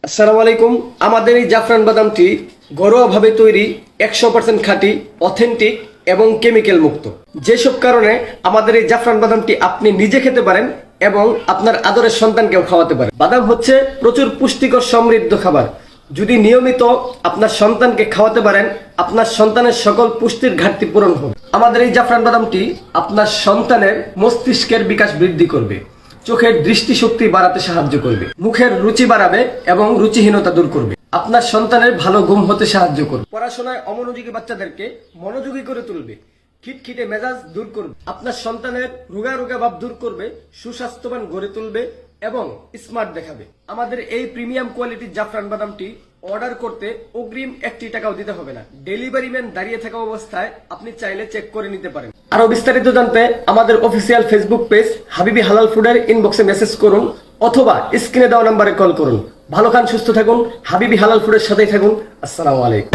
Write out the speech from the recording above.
আসসালামু আলাইকুম। আমাদের এই জাফরান বাদামটি ঘরোয়াভাবে তৈরি, 100% খাঁটি, অথেন্টিক এবং কেমিক্যাল মুক্ত। যেসব কারণে আমাদের এই জাফরান বাদামটি আপনি নিজে খেতে পারেন এবং আপনার আদরের সন্তানকেও খাওয়াতে পারেন। বাদাম হচ্ছে প্রচুর পুষ্টিকর সমৃদ্ধ খাবার। যদি নিয়মিত আপনার সন্তানকে খাওয়াতে পারেন, আপনার সন্তানের সকল পুষ্টির ঘাটতি পূরণ হবে। আমাদের এই জাফরান বাদামটি আপনার সন্তানের মস্তিষ্কের বিকাশ বৃদ্ধি করবে, চোখের দৃষ্টিশক্তি বাড়াতে সাহায্য করবে, মুখের রুচি বাড়াবে এবং রুচিহীনতা দূর করবে, আপনার সন্তানের ভালো ঘুম হতে সাহায্য করবে, পড়াশোনায় অমনোযোগী বাচ্চাদেরকে মনোযোগী করে তুলবে, খিটখিটে মেজাজ দূর করবে, আপনার সন্তানের রোগা রোগা ভাব দূর করবে, সুস্বাস্থ্যবান গড়ে তুলবে এবং স্মার্ট দেখাবে। আমাদের এই প্রিমিয়াম কোয়ালিটির জাফরান বাদামটি অর্ডার করতে অগ্রিম 1 টাকাও দিতে হবে না। ডেলিভারি ম্যান দাঁড়িয়ে থাকা অবস্থায় আপনি চাইলে চেক করে নিতে পারেন। আরো বিস্তারিত জানতে আমাদের অফিসিয়াল ফেসবুক পেজ হাবিবি হালাল ফুডের ইনবক্সে মেসেজ করুন অথবা স্ক্রিনে দেওয়া নম্বরে কল করুন। ভালো খান, সুস্থ থাকুন, হাবিবি হালাল ফুডের সাথেই থাকুন। আসসালামু আলাইকুম।